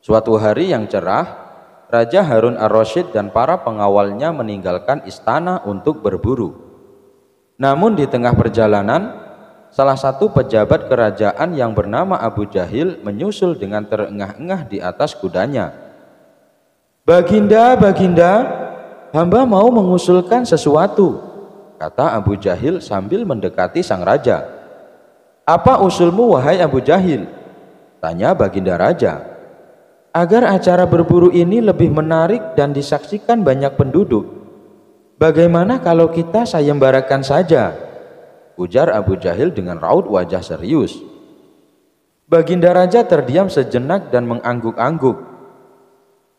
Suatu hari yang cerah, Raja Harun ar-Rasyid dan para pengawalnya meninggalkan istana untuk berburu. Namun di tengah perjalanan, salah satu pejabat kerajaan yang bernama Abu Jahil menyusul dengan terengah-engah di atas kudanya. "Baginda, Baginda, hamba mau mengusulkan sesuatu," kata Abu Jahil sambil mendekati sang raja. "Apa usulmu, wahai Abu Jahil?" tanya Baginda Raja. "Agar acara berburu ini lebih menarik dan disaksikan banyak penduduk, bagaimana kalau kita sayembarakan saja?" ujar Abu Jahil dengan raut wajah serius. Baginda Raja terdiam sejenak dan mengangguk-angguk.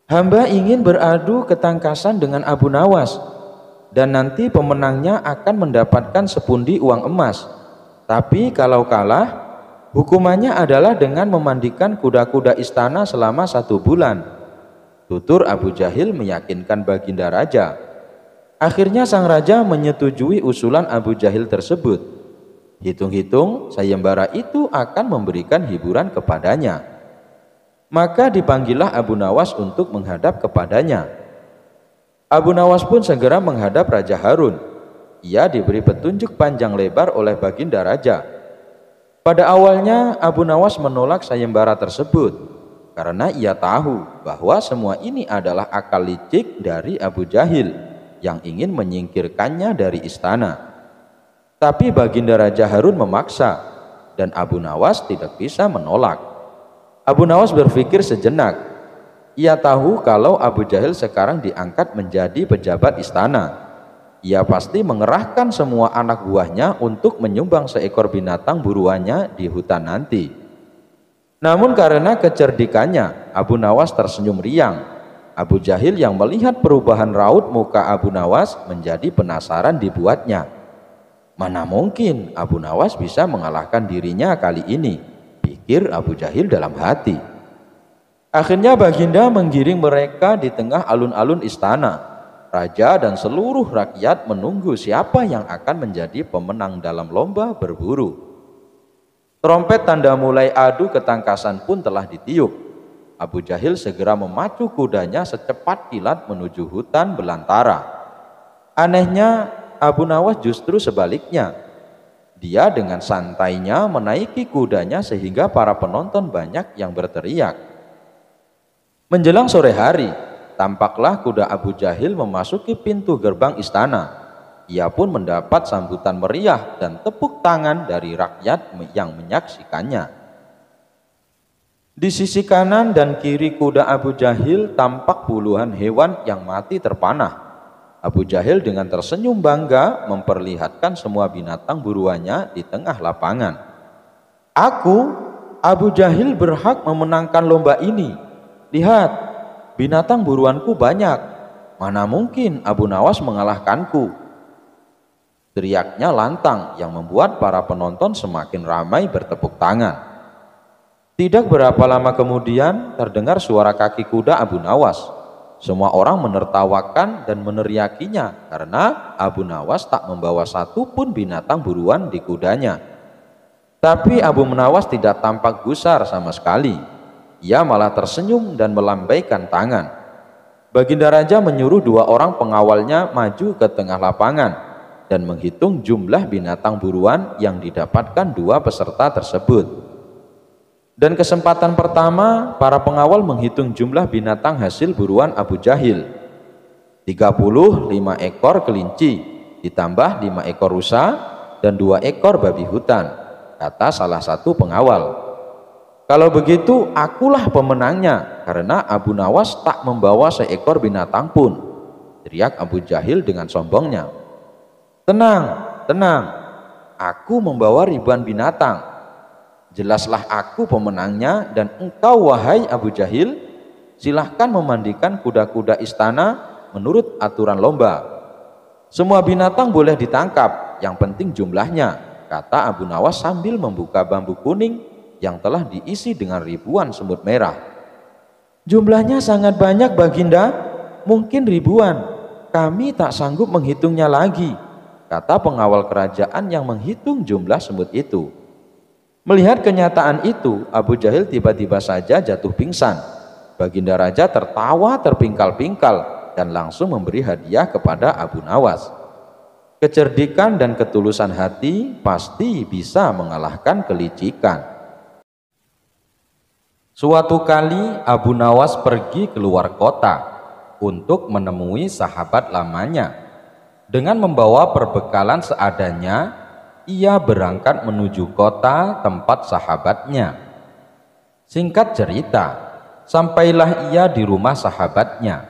"Hamba ingin beradu ketangkasan dengan Abu Nawas, dan nanti pemenangnya akan mendapatkan sepundi uang emas. Tapi kalau kalah, hukumannya adalah dengan memandikan kuda-kuda istana selama 1 bulan," tutur Abu Jahil meyakinkan Baginda Raja. Akhirnya sang raja menyetujui usulan Abu Jahil tersebut. Hitung-hitung sayembara itu akan memberikan hiburan kepadanya. Maka dipanggillah Abu Nawas untuk menghadap kepadanya. Abu Nawas pun segera menghadap Raja Harun. Ia diberi petunjuk panjang lebar oleh Baginda Raja. Pada awalnya Abu Nawas menolak sayembara tersebut karena ia tahu bahwa semua ini adalah akal licik dari Abu Jahil yang ingin menyingkirkannya dari istana. Tapi Baginda Raja Harun memaksa dan Abu Nawas tidak bisa menolak. Abu Nawas berpikir sejenak. Ia tahu kalau Abu Jahil sekarang diangkat menjadi pejabat istana. Ia pasti mengerahkan semua anak buahnya untuk menyumbang seekor binatang buruannya di hutan nanti. Namun karena kecerdikannya, Abu Nawas tersenyum riang. Abu Jahil yang melihat perubahan raut muka Abu Nawas menjadi penasaran dibuatnya. Mana mungkin Abu Nawas bisa mengalahkan dirinya kali ini, pikir Abu Jahil dalam hati. Akhirnya Baginda menggiring mereka di tengah alun-alun istana. Raja dan seluruh rakyat menunggu siapa yang akan menjadi pemenang dalam lomba berburu. Trompet tanda mulai adu ketangkasan pun telah ditiup. Abu Jahil segera memacu kudanya secepat kilat menuju hutan belantara. Anehnya, Abu Nawas justru sebaliknya. Dia dengan santainya menaiki kudanya sehingga para penonton banyak yang berteriak. Menjelang sore hari, tampaklah kuda Abu Jahil memasuki pintu gerbang istana. Ia pun mendapat sambutan meriah dan tepuk tangan dari rakyat yang menyaksikannya. Di sisi kanan dan kiri kuda Abu Jahil tampak puluhan hewan yang mati terpanah. Abu Jahil dengan tersenyum bangga memperlihatkan semua binatang buruannya di tengah lapangan. "Aku, Abu Jahil, berhak memenangkan lomba ini. Lihat, binatang buruanku banyak. Mana mungkin Abu Nawas mengalahkanku?" teriaknya lantang yang membuat para penonton semakin ramai bertepuk tangan. Tidak berapa lama kemudian terdengar suara kaki kuda Abu Nawas. Semua orang menertawakan dan meneriakinya karena Abu Nawas tak membawa satu pun binatang buruan di kudanya. Tapi Abu Nawas tidak tampak gusar sama sekali. Ia malah tersenyum dan melambaikan tangan. Baginda Raja menyuruh 2 orang pengawalnya maju ke tengah lapangan dan menghitung jumlah binatang buruan yang didapatkan 2 peserta tersebut. Dan kesempatan pertama, para pengawal menghitung jumlah binatang hasil buruan Abu Jahil. 35 ekor kelinci, ditambah 5 ekor rusa dan 2 ekor babi hutan, kata salah satu pengawal. "Kalau begitu, akulah pemenangnya, karena Abu Nawas tak membawa seekor binatang pun," teriak Abu Jahil dengan sombongnya. "Tenang, tenang, aku membawa ribuan binatang. Jelaslah aku pemenangnya, dan engkau, wahai Abu Jahil, silahkan memandikan kuda-kuda istana menurut aturan lomba. Semua binatang boleh ditangkap, yang penting jumlahnya," kata Abu Nawas sambil membuka bambu kuning yang telah diisi dengan ribuan semut merah. "Jumlahnya sangat banyak, Baginda, mungkin ribuan. Kami tak sanggup menghitungnya lagi," kata pengawal kerajaan yang menghitung jumlah semut itu. Melihat kenyataan itu, Abu Jahil tiba-tiba saja jatuh pingsan. Baginda Raja tertawa terpingkal-pingkal dan langsung memberi hadiah kepada Abu Nawas. Kecerdikan dan ketulusan hati pasti bisa mengalahkan kelicikan. Suatu kali Abu Nawas pergi keluar kota untuk menemui sahabat lamanya. Dengan membawa perbekalan seadanya, ia berangkat menuju kota tempat sahabatnya. Singkat cerita, sampailah ia di rumah sahabatnya.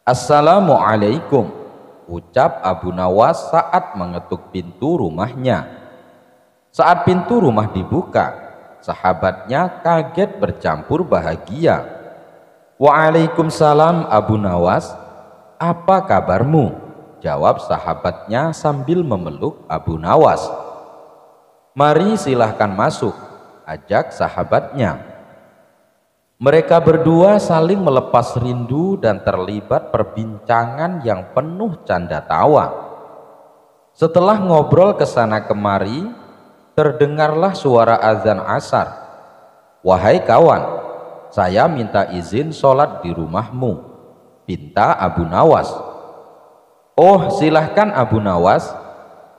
"Assalamualaikum," ucap Abu Nawas saat mengetuk pintu rumahnya. Saat pintu rumah dibuka, sahabatnya kaget bercampur bahagia. "Waalaikumsalam Abu Nawas, apa kabarmu?" jawab sahabatnya sambil memeluk Abu Nawas. "Mari silahkan masuk," ajak sahabatnya. Mereka berdua saling melepas rindu dan terlibat perbincangan yang penuh canda tawa. Setelah ngobrol kesana kemari, terdengarlah suara azan asar. "Wahai kawan, saya minta izin sholat di rumahmu," pinta Abu Nawas. "Oh, silahkan Abu Nawas,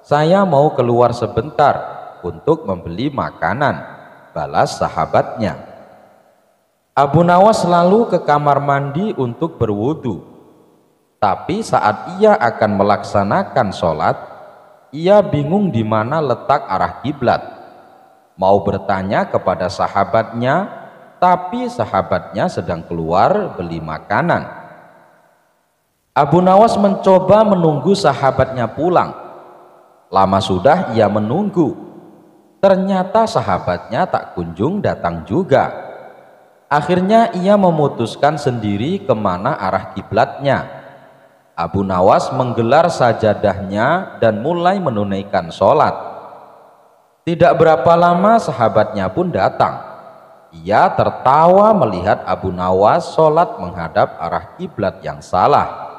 saya mau keluar sebentar untuk membeli makanan," balas sahabatnya. Abu Nawas lalu ke kamar mandi untuk berwudu. Tapi saat ia akan melaksanakan sholat, ia bingung di mana letak arah kiblat. Mau bertanya kepada sahabatnya, tapi sahabatnya sedang keluar beli makanan. Abu Nawas mencoba menunggu sahabatnya pulang. Lama sudah ia menunggu. Ternyata sahabatnya tak kunjung datang juga. Akhirnya ia memutuskan sendiri kemana arah kiblatnya. Abu Nawas menggelar sajadahnya dan mulai menunaikan sholat. Tidak berapa lama sahabatnya pun datang. Ia tertawa melihat Abu Nawas sholat menghadap arah kiblat yang salah.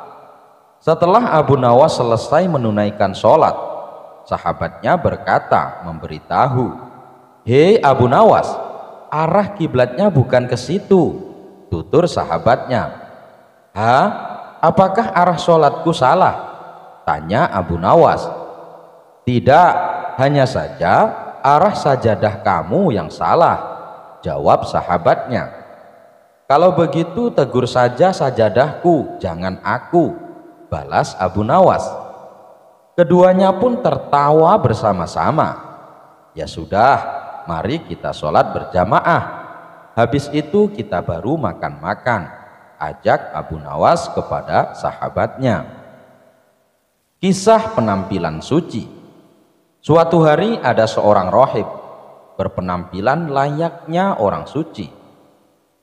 Setelah Abu Nawas selesai menunaikan sholat, sahabatnya berkata memberitahu, "Hei Abu Nawas, arah kiblatnya bukan ke situ," tutur sahabatnya. "Hah? Apakah arah sholatku salah?" tanya Abu Nawas. "Tidak, hanya saja arah sajadah kamu yang salah," jawab sahabatnya. "Kalau begitu tegur saja sajadahku, jangan aku," balas Abu Nawas. Keduanya pun tertawa bersama-sama. "Ya sudah, mari kita sholat berjamaah. Habis itu kita baru makan-makan," ajak Abu Nawas kepada sahabatnya. Kisah penampilan suci. Suatu hari ada seorang rohib berpenampilan layaknya orang suci.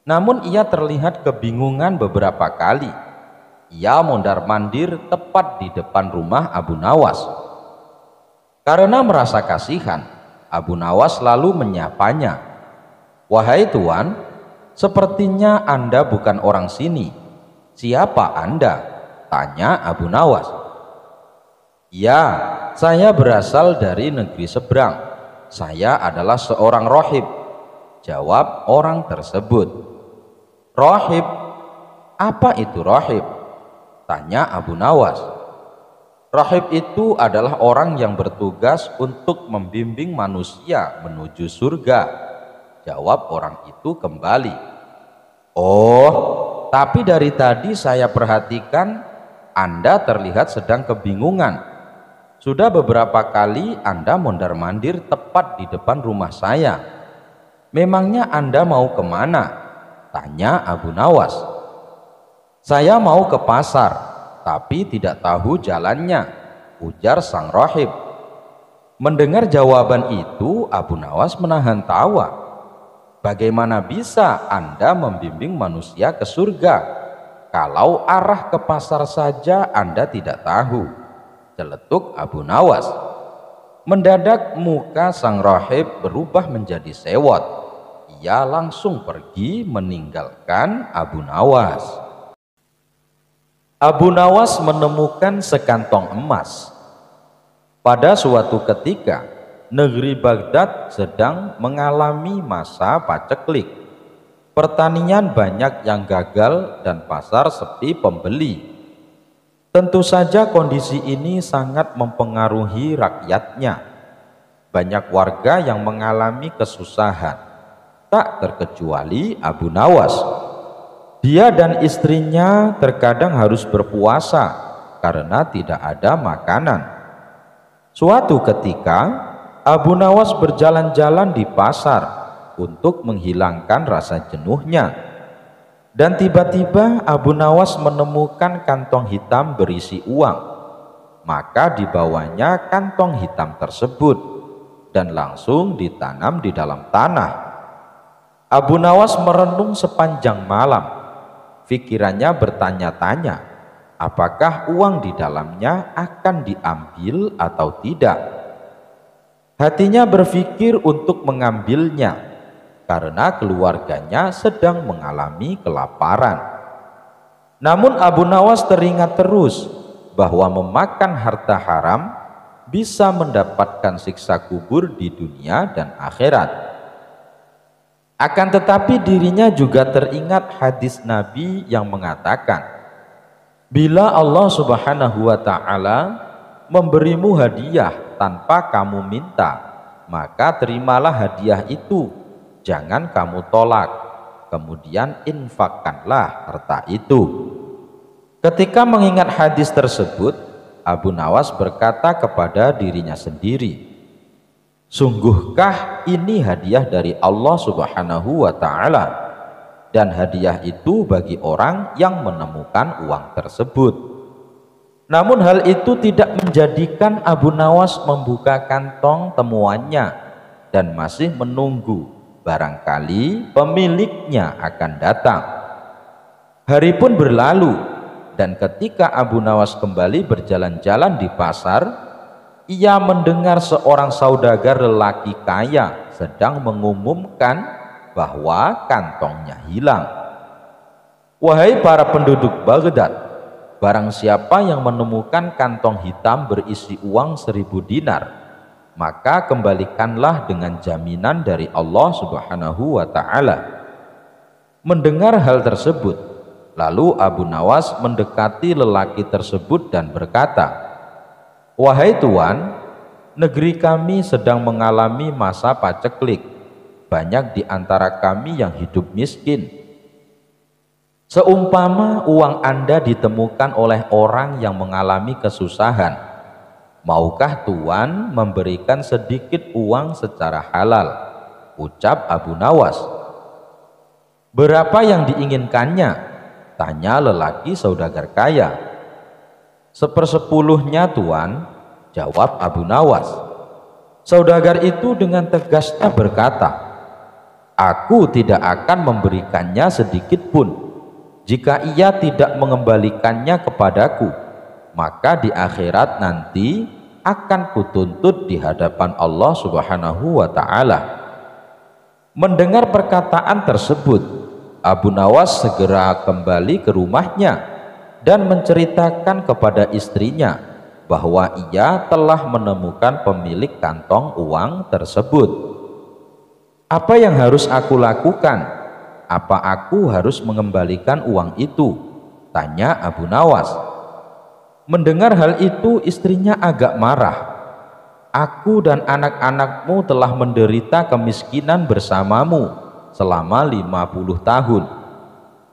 Namun ia terlihat kebingungan beberapa kali. Ia mondar-mandir tepat di depan rumah Abu Nawas. Karena merasa kasihan, Abu Nawas lalu menyapanya. "Wahai tuan, sepertinya Anda bukan orang sini. Siapa Anda?" tanya Abu Nawas. "Ya, saya berasal dari negeri seberang. Saya adalah seorang rohib," jawab orang tersebut. "Rohib? Apa itu rohib?" tanya Abu Nawas. "Rahib itu adalah orang yang bertugas untuk membimbing manusia menuju surga," jawab orang itu kembali. "Oh, tapi dari tadi saya perhatikan Anda terlihat sedang kebingungan. Sudah beberapa kali Anda mondar-mandir tepat di depan rumah saya. Memangnya Anda mau kemana?" tanya Abu Nawas. "Saya mau ke pasar, tapi tidak tahu jalannya," ujar sang rohib. Mendengar jawaban itu, Abu Nawas menahan tawa. "Bagaimana bisa Anda membimbing manusia ke surga kalau arah ke pasar saja Anda tidak tahu?" celetuk Abu Nawas. Mendadak muka sang rohib berubah menjadi sewot. Ia langsung pergi meninggalkan Abu Nawas. Abu Nawas menemukan sekantong emas. Pada suatu ketika, negeri Baghdad sedang mengalami masa paceklik. pertanian banyak yang gagal dan pasar sepi pembeli. Tentu saja kondisi ini sangat mempengaruhi rakyatnya. Banyak warga yang mengalami kesusahan, tak terkecuali Abu Nawas. Dia dan istrinya terkadang harus berpuasa karena tidak ada makanan. Suatu ketika Abu Nawas berjalan-jalan di pasar untuk menghilangkan rasa jenuhnya, dan tiba-tiba Abu Nawas menemukan kantong hitam berisi uang. Maka dibawanya kantong hitam tersebut dan langsung ditanam di dalam tanah. Abu Nawas merenung sepanjang malam. Pikirannya bertanya-tanya, apakah uang di dalamnya akan diambil atau tidak. Hatinya berpikir untuk mengambilnya karena keluarganya sedang mengalami kelaparan. Namun Abu Nawas teringat terus bahwa memakan harta haram bisa mendapatkan siksa kubur di dunia dan akhirat. Akan tetapi dirinya juga teringat hadis Nabi yang mengatakan, bila Allah Subhanahu wa ta'ala memberimu hadiah tanpa kamu minta, maka terimalah hadiah itu, jangan kamu tolak, kemudian infakkanlah harta itu. Ketika mengingat hadis tersebut, Abu Nawas berkata kepada dirinya sendiri, sungguhkah ini hadiah dari Allah Subhanahu wa ta'ala, dan hadiah itu bagi orang yang menemukan uang tersebut. Namun hal itu tidak menjadikan Abu Nawas membuka kantong temuannya dan masih menunggu barangkali pemiliknya akan datang. Hari pun berlalu, dan ketika Abu Nawas kembali berjalan-jalan di pasar, ia mendengar seorang saudagar lelaki kaya sedang mengumumkan bahwa kantongnya hilang. Wahai para penduduk Baghdad, barang siapa yang menemukan kantong hitam berisi uang 1000 dinar, maka kembalikanlah dengan jaminan dari Allah Subhanahu wa ta'ala. Mendengar hal tersebut, lalu Abu Nawas mendekati lelaki tersebut dan berkata, wahai Tuan, negeri kami sedang mengalami masa paceklik. Banyak di antara kami yang hidup miskin. Seumpama uang Anda ditemukan oleh orang yang mengalami kesusahan, maukah Tuan memberikan sedikit uang secara halal? Ucap Abu Nawas. Berapa yang diinginkannya? Tanya lelaki saudagar kaya. 1/10-nya Tuan, jawab Abu Nawas. Saudagar itu dengan tegasnya berkata, aku tidak akan memberikannya sedikit pun. Jika ia tidak mengembalikannya kepadaku, maka di akhirat nanti akan kutuntut di hadapan Allah Subhanahu wa ta'ala. Mendengar perkataan tersebut, Abu Nawas segera kembali ke rumahnya dan menceritakan kepada istrinya bahwa ia telah menemukan pemilik kantong uang tersebut. Apa yang harus aku lakukan? Apa aku harus mengembalikan uang itu? Tanya Abu Nawas. Mendengar hal itu, istrinya agak marah. Aku dan anak-anakmu telah menderita kemiskinan bersamamu selama 50 tahun.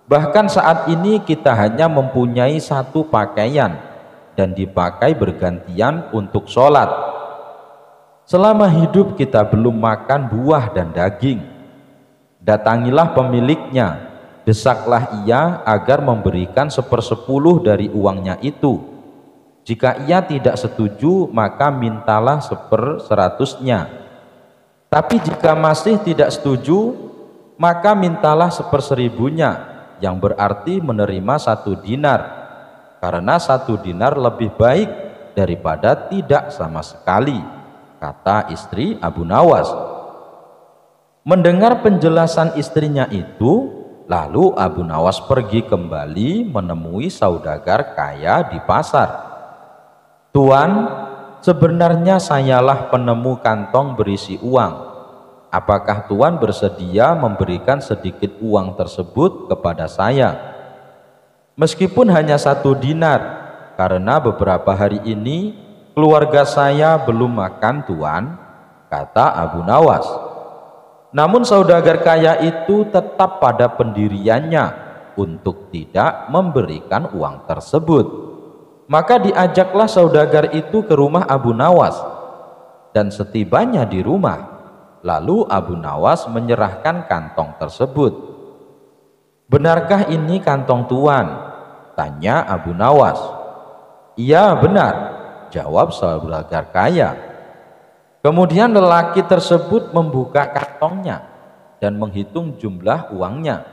Bahkan saat ini kita hanya mempunyai satu pakaian dan dipakai bergantian untuk sholat. Selama hidup kita belum makan buah dan daging. Datangilah pemiliknya, desaklah ia agar memberikan 1/10 dari uangnya itu. Jika ia tidak setuju, maka mintalah 1/100-nya. Tapi jika masih tidak setuju, maka mintalah 1/1000-nya, yang berarti menerima 1 dinar, karena 1 dinar lebih baik daripada tidak sama sekali, kata istri Abu Nawas. Mendengar penjelasan istrinya itu, lalu Abu Nawas pergi kembali menemui saudagar kaya di pasar. Tuan, sebenarnya sayalah penemu kantong berisi uang. apakah Tuan bersedia memberikan sedikit uang tersebut kepada saya? Meskipun hanya 1 dinar, karena beberapa hari ini keluarga saya belum makan Tuan, kata Abu Nawas. Namun saudagar kaya itu tetap pada pendiriannya untuk tidak memberikan uang tersebut. Maka diajaklah saudagar itu ke rumah Abu Nawas, dan setibanya di rumah, lalu Abu Nawas menyerahkan kantong tersebut. Benarkah ini kantong Tuan? Tanya Abu Nawas. Iya benar, jawab saudagar kaya. Kemudian lelaki tersebut membuka kantongnya dan menghitung jumlah uangnya,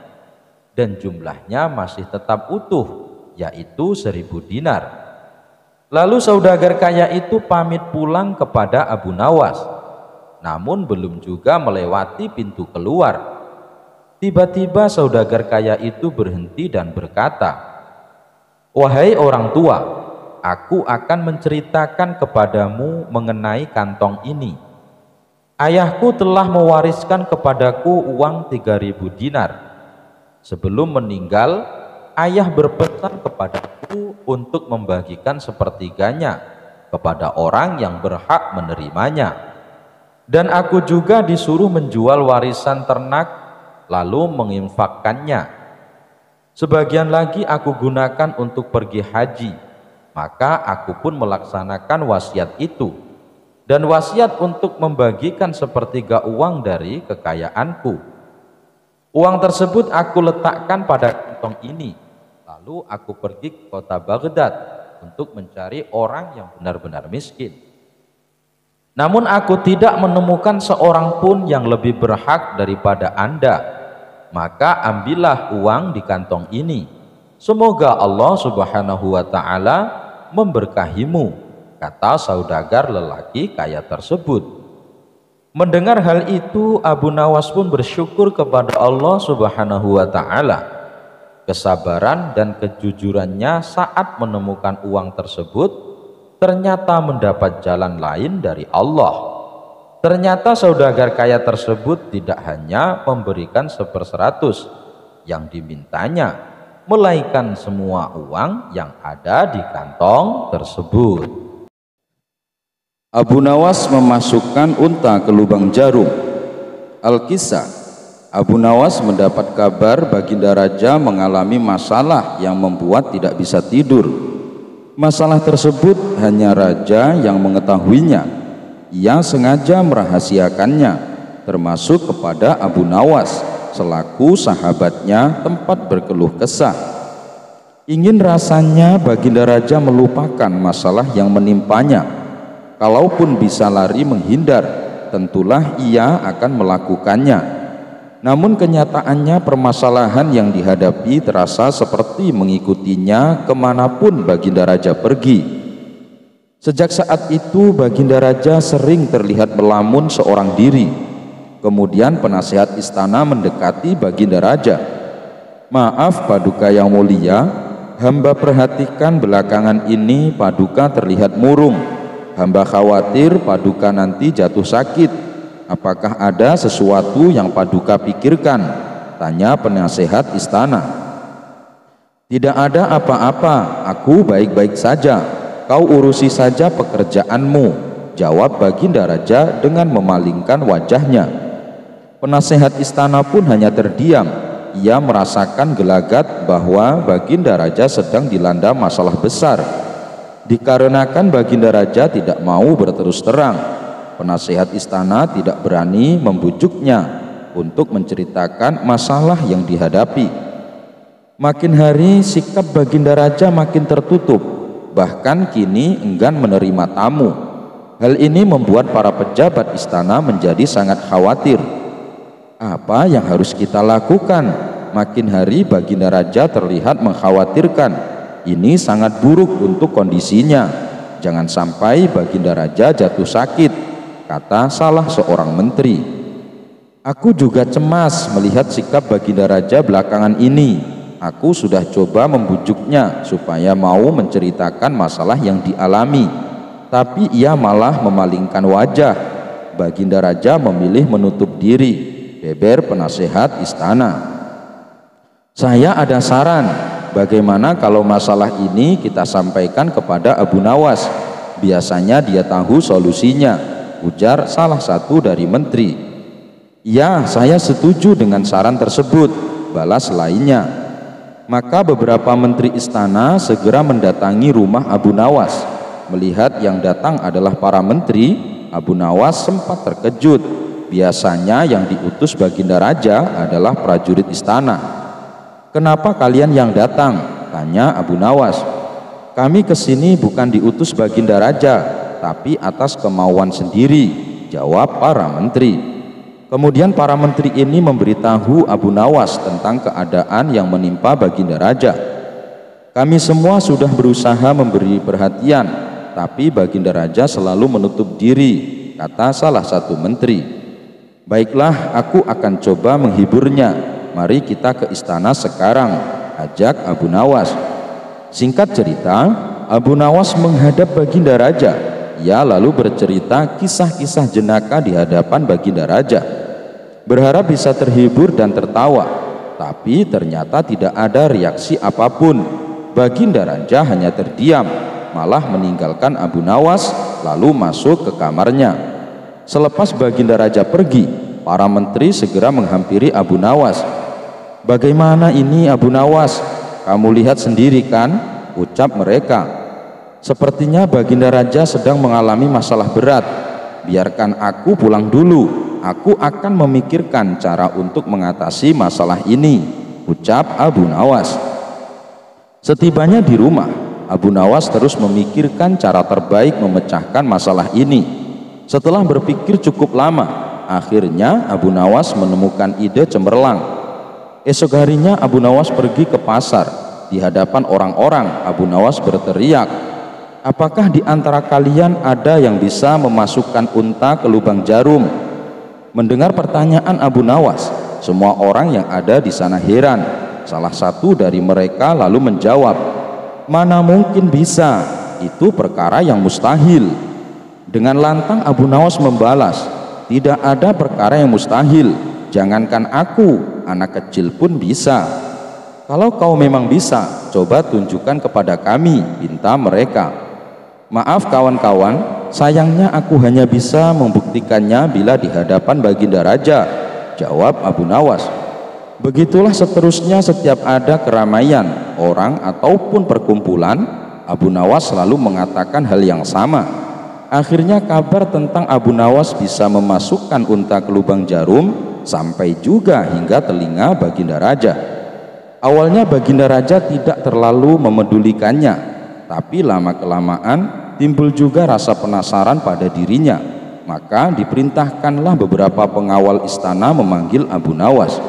dan jumlahnya masih tetap utuh, yaitu 1.000 dinar. Lalu saudagar kaya itu pamit pulang kepada Abu Nawas, namun belum juga melewati pintu keluar. Tiba-tiba saudagar kaya itu berhenti dan berkata, "Wahai orang tua, aku akan menceritakan kepadamu mengenai kantong ini. Ayahku telah mewariskan kepadaku uang 3.000 dinar. Sebelum meninggal, ayah berpesan kepadaku untuk membagikan sepertiganya kepada orang yang berhak menerimanya. Dan aku juga disuruh menjual warisan ternak lalu menginfakkannya. Sebagian lagi aku gunakan untuk pergi haji. Maka aku pun melaksanakan wasiat itu, dan wasiat untuk membagikan sepertiga uang dari kekayaanku. Uang tersebut aku letakkan pada kantong ini, lalu aku pergi ke kota Baghdad untuk mencari orang yang benar-benar miskin. Namun aku tidak menemukan seorang pun yang lebih berhak daripada Anda. Maka ambillah uang di kantong ini. Semoga Allah Subhanahu wa Ta'ala memberkahimu," kata saudagar lelaki kaya tersebut. Mendengar hal itu, Abu Nawas pun bersyukur kepada Allah Subhanahu wa Ta'ala. Kesabaran dan kejujurannya saat menemukan uang tersebut ternyata mendapat jalan lain dari Allah. Ternyata saudagar kaya tersebut tidak hanya memberikan 1/100 yang dimintanya, melainkan semua uang yang ada di kantong tersebut. Abu Nawas memasukkan unta ke lubang jarum. Al-Kisah, Abu Nawas mendapat kabar Baginda Raja mengalami masalah yang membuat tidak bisa tidur. Masalah tersebut hanya Raja yang mengetahuinya. Ia sengaja merahasiakannya, termasuk kepada Abu Nawas selaku sahabatnya tempat berkeluh kesah. Ingin rasanya Baginda Raja melupakan masalah yang menimpanya. Kalaupun bisa lari menghindar, tentulah ia akan melakukannya. Namun kenyataannya permasalahan yang dihadapi terasa seperti mengikutinya kemanapun Baginda Raja pergi. Sejak saat itu Baginda Raja sering terlihat melamun seorang diri. Kemudian penasehat istana mendekati Baginda Raja. "Maaf Paduka yang mulia, hamba perhatikan belakangan ini Paduka terlihat murung. Hamba khawatir Paduka nanti jatuh sakit. Apakah ada sesuatu yang Paduka pikirkan?" tanya penasehat istana. "Tidak ada apa-apa, aku baik-baik saja. Kau urusi saja pekerjaanmu," jawab Baginda Raja dengan memalingkan wajahnya. Penasehat istana pun hanya terdiam. Ia merasakan gelagat bahwa Baginda Raja sedang dilanda masalah besar. Dikarenakan Baginda Raja tidak mau berterus terang, penasehat istana tidak berani membujuknya untuk menceritakan masalah yang dihadapi. Makin hari sikap Baginda Raja makin tertutup, bahkan kini enggan menerima tamu. Hal ini membuat para pejabat istana menjadi sangat khawatir. Apa yang harus kita lakukan? Makin hari Baginda Raja terlihat mengkhawatirkan. Ini sangat buruk untuk kondisinya. Jangan sampai Baginda Raja jatuh sakit, kata salah seorang menteri. Aku juga cemas melihat sikap Baginda Raja belakangan ini. Aku sudah coba membujuknya supaya mau menceritakan masalah yang dialami, tapi ia malah memalingkan wajah. Baginda Raja memilih menutup diri, beber penasehat istana. Saya ada saran, bagaimana kalau masalah ini kita sampaikan kepada Abu Nawas? Biasanya dia tahu solusinya, ujar salah satu dari menteri. Ya, saya setuju dengan saran tersebut, balas lainnya. Maka beberapa menteri istana segera mendatangi rumah Abu Nawas. Melihat yang datang adalah para menteri, Abu Nawas sempat terkejut. Biasanya yang diutus Baginda Raja adalah prajurit istana. Kenapa kalian yang datang? Tanya Abu Nawas. Kami kesini bukan diutus Baginda Raja, tapi atas kemauan sendiri, jawab para menteri. Kemudian para menteri ini memberitahu Abu Nawas tentang keadaan yang menimpa Baginda Raja. Kami semua sudah berusaha memberi perhatian, tapi Baginda Raja selalu menutup diri, kata salah satu menteri. Baiklah, aku akan coba menghiburnya. Mari kita ke istana sekarang, ajak Abu Nawas. Singkat cerita, Abu Nawas menghadap Baginda Raja. Ia lalu bercerita kisah-kisah jenaka di hadapan Baginda Raja. Berharap bisa terhibur dan tertawa, tapi ternyata tidak ada reaksi apapun. Baginda Raja hanya terdiam, malah meninggalkan Abu Nawas lalu masuk ke kamarnya. Selepas Baginda Raja pergi, para menteri segera menghampiri Abu Nawas. Bagaimana ini Abu Nawas? Kamu lihat sendiri kan? Ucap mereka. Sepertinya Baginda Raja sedang mengalami masalah berat. Biarkan aku pulang dulu. Aku akan memikirkan cara untuk mengatasi masalah ini, ucap Abu Nawas. Setibanya di rumah, Abu Nawas terus memikirkan cara terbaik memecahkan masalah ini. Setelah berpikir cukup lama, akhirnya Abu Nawas menemukan ide cemerlang. Esok harinya Abu Nawas pergi ke pasar. Di hadapan orang-orang, Abu Nawas berteriak, apakah di antara kalian ada yang bisa memasukkan unta ke lubang jarum? Mendengar pertanyaan Abu Nawas, semua orang yang ada di sana heran. Salah satu dari mereka lalu menjawab, mana mungkin bisa, itu perkara yang mustahil. Dengan lantang Abu Nawas membalas, tidak ada perkara yang mustahil, jangankan aku, anak kecil pun bisa. Kalau kau memang bisa, coba tunjukkan kepada kami, pinta mereka. Maaf kawan-kawan, sayangnya aku hanya bisa membuktikannya bila di hadapan Baginda Raja, jawab Abu Nawas. Begitulah seterusnya setiap ada keramaian, orang ataupun perkumpulan, Abu Nawas selalu mengatakan hal yang sama. Akhirnya kabar tentang Abu Nawas bisa memasukkan unta ke lubang jarum sampai juga hingga telinga Baginda Raja. Awalnya Baginda Raja tidak terlalu memedulikannya, tapi lama-kelamaan timbul juga rasa penasaran pada dirinya. Maka diperintahkanlah beberapa pengawal istana memanggil Abu Nawas.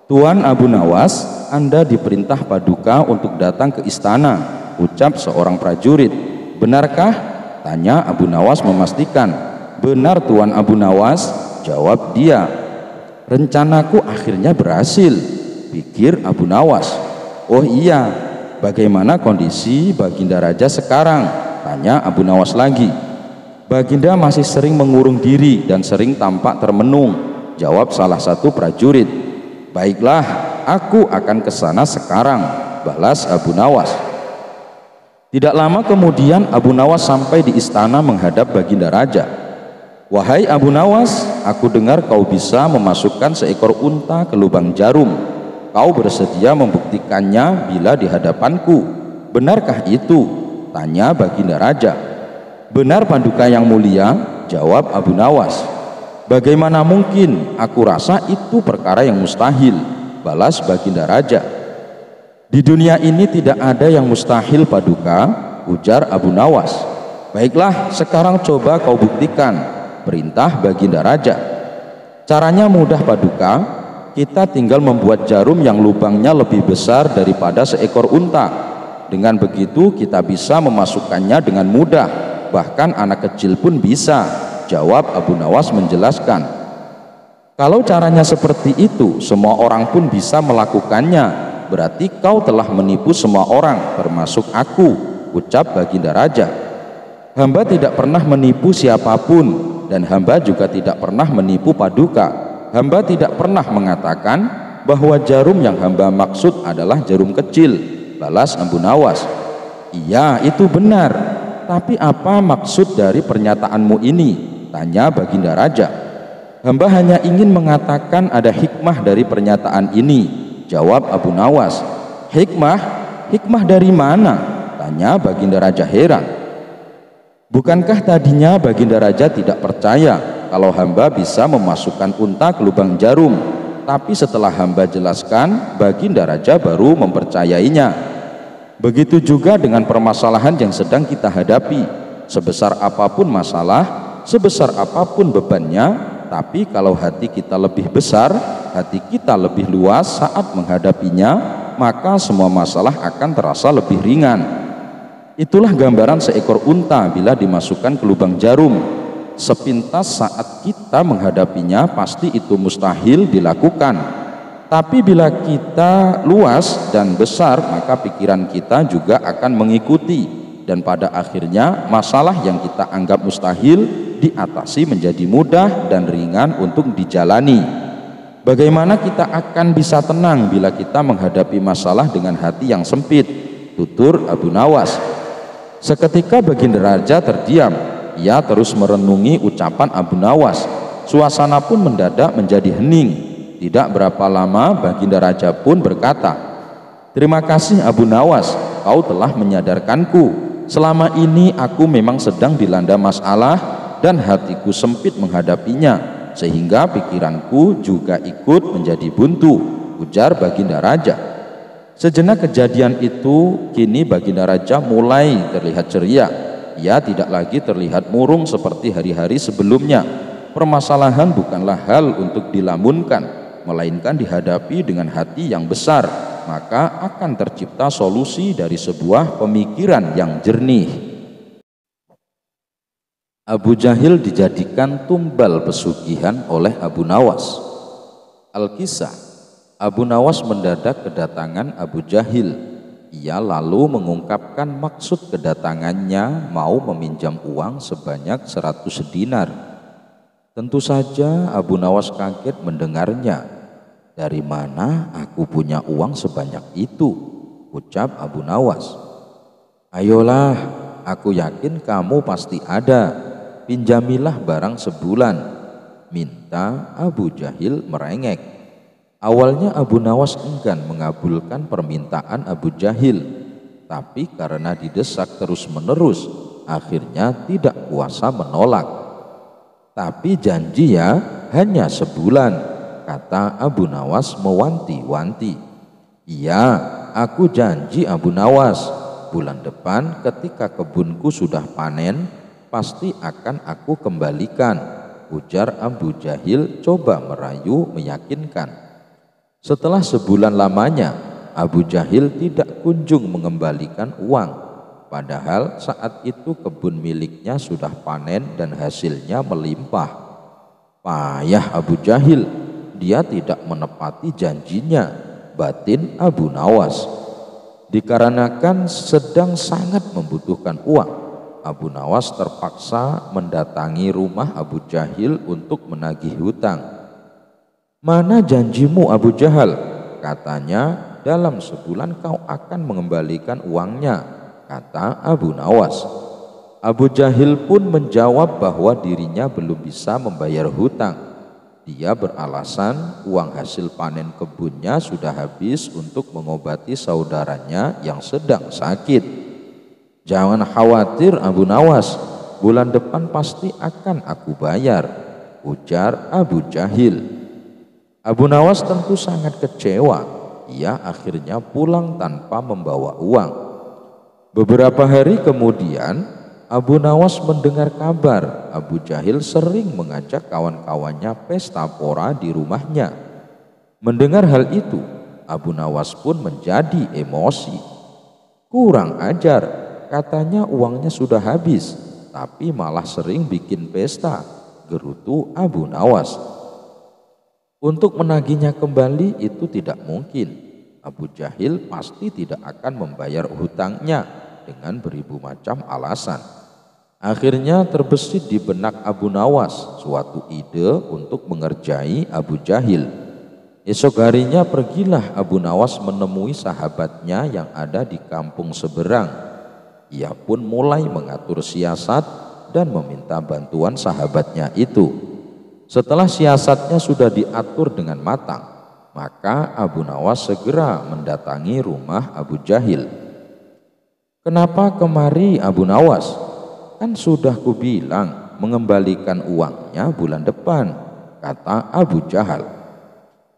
Tuan Abu Nawas, Anda diperintah Paduka untuk datang ke istana, ucap seorang prajurit. Benarkah? Tanya Abu Nawas memastikan. Benar Tuan Abu Nawas, jawab dia. Rencanaku akhirnya berhasil, pikir Abu Nawas. Oh iya, bagaimana kondisi Baginda Raja sekarang? Tanya Abu Nawas lagi. Baginda masih sering mengurung diri dan sering tampak termenung, jawab salah satu prajurit. Baiklah, aku akan ke sana sekarang, balas Abu Nawas. Tidak lama kemudian Abu Nawas sampai di istana menghadap Baginda Raja. Wahai Abu Nawas, aku dengar kau bisa memasukkan seekor unta ke lubang jarum. Kau bersedia membuktikannya bila di hadapanku. Benarkah itu? Tanya Baginda Raja. Benar Paduka yang mulia, jawab Abu Nawas. Bagaimana mungkin, aku rasa itu perkara yang mustahil, balas Baginda Raja. Di dunia ini tidak ada yang mustahil Paduka, ujar Abu Nawas. Baiklah, sekarang coba kau buktikan, perintah Baginda Raja. Caranya mudah Paduka, kita tinggal membuat jarum yang lubangnya lebih besar daripada seekor unta. Dengan begitu kita bisa memasukkannya dengan mudah, bahkan anak kecil pun bisa, jawab Abu Nawas menjelaskan. Kalau caranya seperti itu, semua orang pun bisa melakukannya, berarti kau telah menipu semua orang, termasuk aku, ucap Baginda Raja. Hamba tidak pernah menipu siapapun, dan hamba juga tidak pernah menipu paduka. Hamba tidak pernah mengatakan bahwa jarum yang hamba maksud adalah jarum kecil, balas Abu Nawas. Iya, itu benar. Tapi apa maksud dari pernyataanmu ini? Tanya Baginda Raja. Hamba hanya ingin mengatakan ada hikmah dari pernyataan ini, jawab Abu Nawas. Hikmah? Hikmah dari mana? Tanya Baginda Raja heran. Bukankah tadinya Baginda Raja tidak percaya kalau hamba bisa memasukkan unta ke lubang jarum? Tapi setelah hamba jelaskan, Baginda Raja baru mempercayainya. Begitu juga dengan permasalahan yang sedang kita hadapi. Sebesar apapun masalah, sebesar apapun bebannya, tapi kalau hati kita lebih besar, hati kita lebih luas saat menghadapinya, maka semua masalah akan terasa lebih ringan. Itulah gambaran seekor unta bila dimasukkan ke lubang jarum. Sepintas saat kita menghadapinya, pasti itu mustahil dilakukan. Tapi bila kita luas dan besar, maka pikiran kita juga akan mengikuti, dan pada akhirnya masalah yang kita anggap mustahil diatasi menjadi mudah dan ringan untuk dijalani. Bagaimana kita akan bisa tenang bila kita menghadapi masalah dengan hati yang sempit? Tutur Abu Nawas. Seketika Baginda Raja terdiam. Ia terus merenungi ucapan Abu Nawas. Suasana pun mendadak menjadi hening. Tidak berapa lama Baginda Raja pun berkata, "Terima kasih Abu Nawas, kau telah menyadarkanku. Selama ini aku memang sedang dilanda masalah dan hatiku sempit menghadapinya, sehingga pikiranku juga ikut menjadi buntu," ujar Baginda Raja. Sejenak kejadian itu, kini Baginda Raja mulai terlihat ceria. Ia tidak lagi terlihat murung seperti hari-hari sebelumnya. Permasalahan bukanlah hal untuk dilamunkan, melainkan dihadapi dengan hati yang besar, maka akan tercipta solusi dari sebuah pemikiran yang jernih. Abu Jahil dijadikan tumbal pesugihan oleh Abu Nawas. Al-Kisah, Abu Nawas mendadak kedatangan Abu Jahil. Ia lalu mengungkapkan maksud kedatangannya, mau meminjam uang sebanyak 100 dinar. Tentu saja Abu Nawas kaget mendengarnya. "Dari mana aku punya uang sebanyak itu?" ucap Abu Nawas. "Ayolah, aku yakin kamu pasti ada. Pinjamilah barang sebulan," minta Abu Jahil merengek. Awalnya Abu Nawas enggan mengabulkan permintaan Abu Jahil, tapi karena didesak terus-menerus, akhirnya tidak kuasa menolak. "Tapi janji ya, hanya sebulan," kata Abu Nawas mewanti-wanti. "Iya, aku janji Abu Nawas. Bulan depan ketika kebunku sudah panen, pasti akan aku kembalikan," ujar Abu Jahil coba merayu meyakinkan. Setelah sebulan lamanya, Abu Jahil tidak kunjung mengembalikan uang. Padahal saat itu kebun miliknya sudah panen dan hasilnya melimpah. Payah Abu Jahil, dia tidak menepati janjinya, batin Abu Nawas. Dikarenakan sedang sangat membutuhkan uang, Abu Nawas terpaksa mendatangi rumah Abu Jahil untuk menagih hutang. "Mana janjimu Abu Jahal?" katanya, "dalam sebulan kau akan mengembalikan uangnya," kata Abu Nawas. Abu Jahil pun menjawab bahwa dirinya belum bisa membayar hutang. Dia beralasan uang hasil panen kebunnya sudah habis untuk mengobati saudaranya yang sedang sakit. "Jangan khawatir Abu Nawas, bulan depan pasti akan aku bayar," ujar Abu Jahil. Abu Nawas tentu sangat kecewa. Ia akhirnya pulang tanpa membawa uang. Beberapa hari kemudian, Abu Nawas mendengar kabar Abu Jahil sering mengajak kawan-kawannya pesta pora di rumahnya. Mendengar hal itu, Abu Nawas pun menjadi emosi. "Kurang ajar, katanya uangnya sudah habis, tapi malah sering bikin pesta," gerutu Abu Nawas. Untuk menagihnya kembali itu tidak mungkin. Abu Jahil pasti tidak akan membayar hutangnya dengan beribu macam alasan. Akhirnya terbesit di benak Abu Nawas suatu ide untuk mengerjai Abu Jahil. Esok harinya pergilah Abu Nawas menemui sahabatnya yang ada di kampung seberang. Ia pun mulai mengatur siasat dan meminta bantuan sahabatnya itu. Setelah siasatnya sudah diatur dengan matang, maka Abu Nawas segera mendatangi rumah Abu Jahil. "Kenapa kemari Abu Nawas? Kan sudah kubilang mengembalikan uangnya bulan depan," kata Abu Jahal.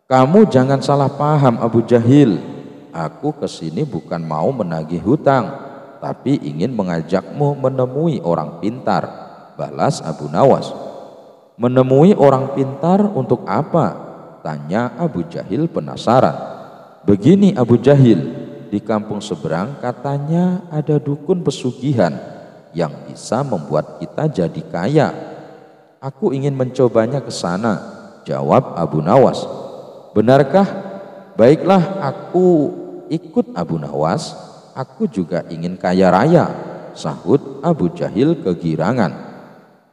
"Kamu jangan salah paham Abu Jahil. Aku kesini bukan mau menagih hutang, tapi ingin mengajakmu menemui orang pintar," balas Abu Nawas. "Menemui orang pintar untuk apa?" tanya Abu Jahil penasaran. "Begini Abu Jahil, di kampung seberang katanya ada dukun pesugihan yang bisa membuat kita jadi kaya. Aku ingin mencobanya ke sana," jawab Abu Nawas. "Benarkah? Baiklah, aku ikut Abu Nawas. Aku juga ingin kaya raya," sahut Abu Jahil kegirangan.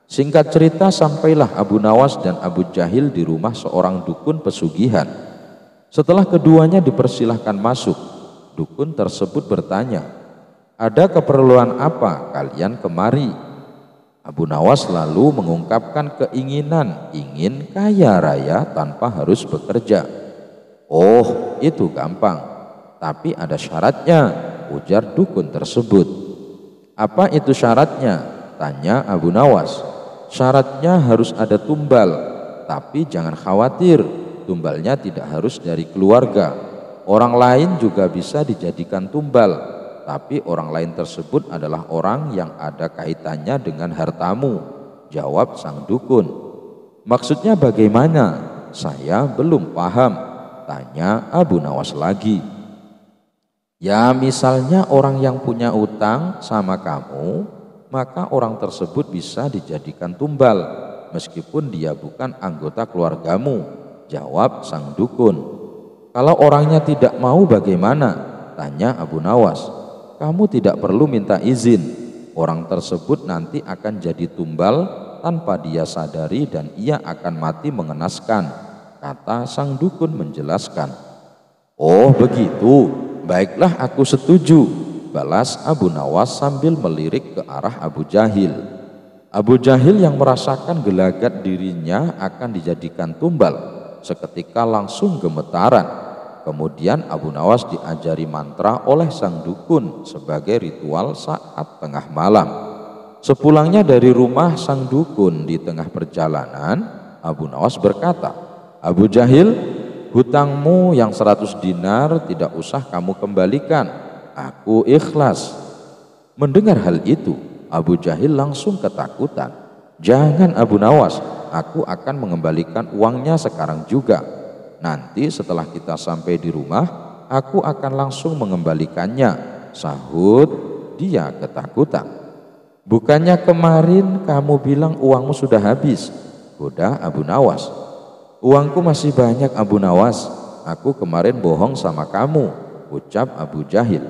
Singkat cerita, sampailah Abu Nawas dan Abu Jahil di rumah seorang dukun pesugihan. Setelah keduanya dipersilahkan masuk, dukun tersebut bertanya, "Ada keperluan apa kalian kemari?" Abu Nawas lalu mengungkapkan keinginan ingin kaya raya tanpa harus bekerja. "Oh, itu gampang, tapi ada syaratnya," ujar dukun tersebut. "Apa itu syaratnya?" tanya Abu Nawas. "Syaratnya harus ada tumbal, tapi jangan khawatir, tumbalnya tidak harus dari keluarga. Orang lain juga bisa dijadikan tumbal, tapi orang lain tersebut adalah orang yang ada kaitannya dengan hartamu," jawab sang dukun. "Maksudnya bagaimana? Saya belum paham," tanya Abu Nawas lagi. "Ya, misalnya orang yang punya utang sama kamu, maka orang tersebut bisa dijadikan tumbal meskipun dia bukan anggota keluargamu," jawab sang dukun. "Kalau orangnya tidak mau bagaimana?" tanya Abu Nawas. "Kamu tidak perlu minta izin. Orang tersebut nanti akan jadi tumbal tanpa dia sadari dan ia akan mati mengenaskan," kata sang dukun menjelaskan. "Oh begitu, baiklah aku setuju," balas Abu Nawas sambil melirik ke arah Abu Jahil. Abu Jahil yang merasakan gelagat dirinya akan dijadikan tumbal seketika langsung gemetaran. Kemudian Abu Nawas diajari mantra oleh sang dukun sebagai ritual saat tengah malam. Sepulangnya dari rumah sang dukun di tengah perjalanan, Abu Nawas berkata, "Abu Jahil, hutangmu yang 100 dinar tidak usah kamu kembalikan. Aku ikhlas." Mendengar hal itu, Abu Jahil langsung ketakutan. "Jangan Abu Nawas, aku akan mengembalikan uangnya sekarang juga. Nanti setelah kita sampai di rumah, aku akan langsung mengembalikannya," sahut dia ketakutan. "Bukannya kemarin kamu bilang uangmu sudah habis?" goda Abu Nawas. "Uangku masih banyak Abu Nawas, aku kemarin bohong sama kamu," ucap Abu Jahil.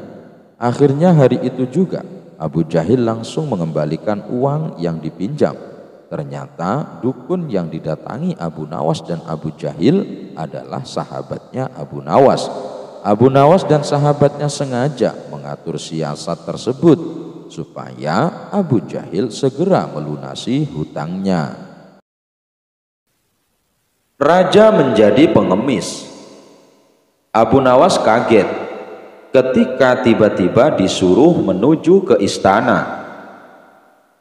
Akhirnya hari itu juga Abu Jahil langsung mengembalikan uang yang dipinjam. Ternyata dukun yang didatangi Abu Nawas dan Abu Jahil adalah sahabatnya Abu Nawas. Abu Nawas dan sahabatnya sengaja mengatur siasat tersebut supaya Abu Jahil segera melunasi hutangnya. Raja menjadi pengemis. Abu Nawas kaget ketika tiba-tiba disuruh menuju ke istana.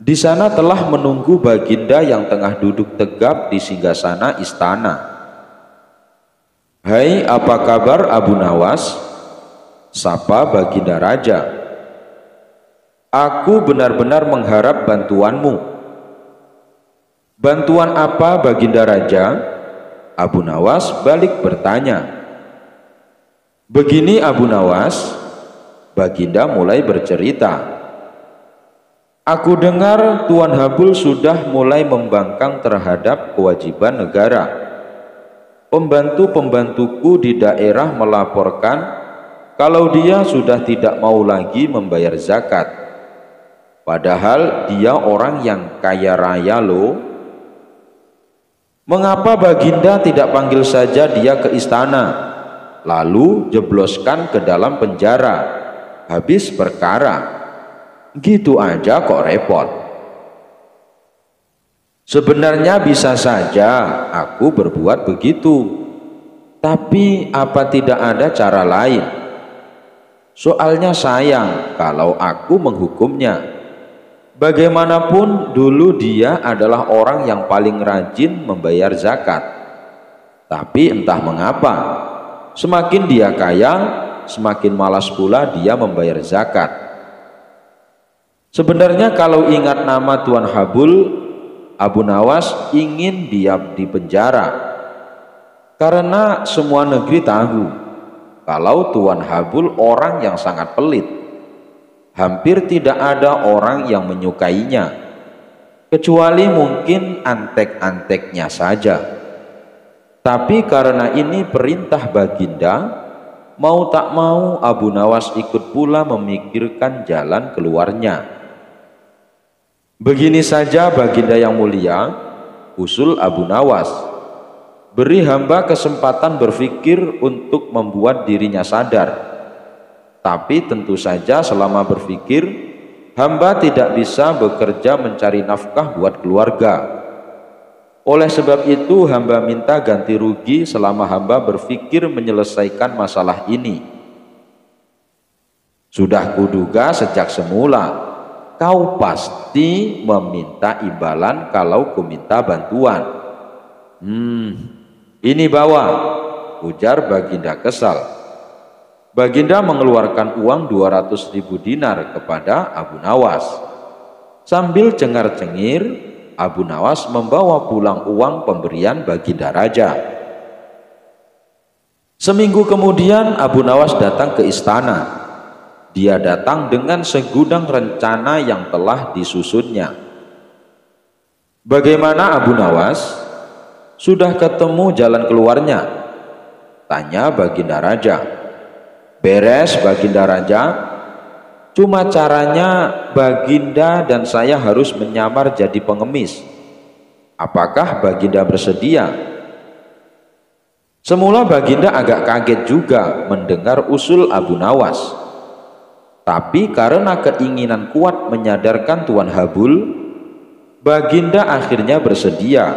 Di sana telah menunggu baginda yang tengah duduk tegap di singgasana istana. "Hai, apa kabar Abu Nawas?" sapa baginda raja. "Aku benar-benar mengharap bantuanmu." "Bantuan apa baginda raja?" Abu Nawas balik bertanya. "Begini Abu Nawas," baginda mulai bercerita. "Aku dengar Tuan Habul sudah mulai membangkang terhadap kewajiban negara. Pembantu-pembantuku di daerah melaporkan kalau dia sudah tidak mau lagi membayar zakat. Padahal dia orang yang kaya raya loh. Mengapa Baginda tidak panggil saja dia ke istana, lalu jebloskan ke dalam penjara, habis perkara? Gitu aja kok repot. Sebenarnya bisa saja aku berbuat begitu, tapi apa tidak ada cara lain? Soalnya sayang kalau aku menghukumnya. Bagaimanapun dulu dia adalah orang yang paling rajin membayar zakat. Tapi entah mengapa, semakin dia kaya, semakin malas pula dia membayar zakat. Sebenarnya kalau ingat nama Tuan Habul, Abu Nawas ingin dia di penjara. Karena semua negeri tahu kalau Tuan Habul orang yang sangat pelit. Hampir tidak ada orang yang menyukainya, kecuali mungkin antek-anteknya saja. Tapi karena ini perintah Baginda, mau tak mau Abu Nawas ikut pula memikirkan jalan keluarnya. Begini saja Baginda yang mulia, usul Abu Nawas. Beri hamba kesempatan berpikir untuk membuat dirinya sadar. Tapi tentu saja selama berpikir, hamba tidak bisa bekerja mencari nafkah buat keluarga. Oleh sebab itu hamba minta ganti rugi selama hamba berpikir menyelesaikan masalah ini. Sudah kuduga sejak semula, kau pasti meminta imbalan kalau kuminta bantuan. Ini bawa, ujar Baginda kesal. Baginda mengeluarkan uang 200.000 dinar kepada Abu Nawas. Sambil cengar-cengir, Abu Nawas membawa pulang uang pemberian Baginda Raja. Seminggu kemudian Abu Nawas datang ke istana. Dia datang dengan segudang rencana yang telah disusunnya. Bagaimana Abu Nawas? Sudah ketemu jalan keluarnya? Tanya Baginda Raja. Beres Baginda Raja, cuma caranya Baginda dan saya harus menyamar jadi pengemis. Apakah Baginda bersedia? Semula Baginda agak kaget juga mendengar usul Abu Nawas. Tapi karena keinginan kuat menyadarkan Tuan Habul, Baginda akhirnya bersedia.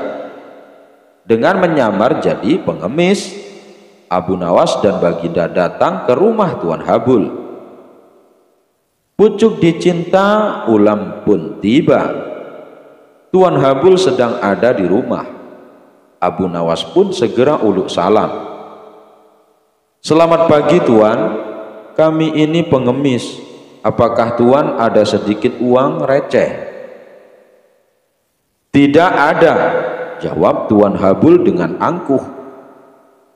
Dengan menyamar jadi pengemis, Abu Nawas dan Baginda datang ke rumah Tuan Habul. Pucuk dicinta ulam pun tiba. Tuan Habul sedang ada di rumah. Abu Nawas pun segera uluk salam. Selamat pagi Tuan, kami ini pengemis. Apakah Tuan ada sedikit uang receh? Tidak ada, jawab Tuan Habul dengan angkuh.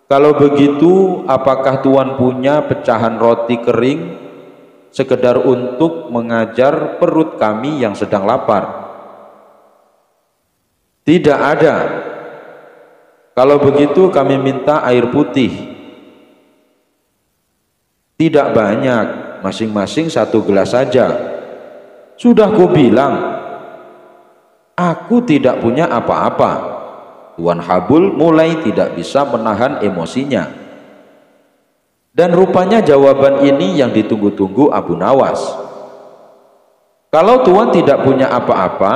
Kalau begitu, apakah Tuan punya pecahan roti kering sekedar untuk mengajar perut kami yang sedang lapar? Tidak ada. Kalau begitu kami minta air putih. Tidak banyak, masing-masing 1 gelas saja. Sudah kubilang, aku tidak punya apa-apa. Tuan Habul mulai tidak bisa menahan emosinya. Dan rupanya jawaban ini yang ditunggu-tunggu Abu Nawas. Kalau Tuan tidak punya apa-apa,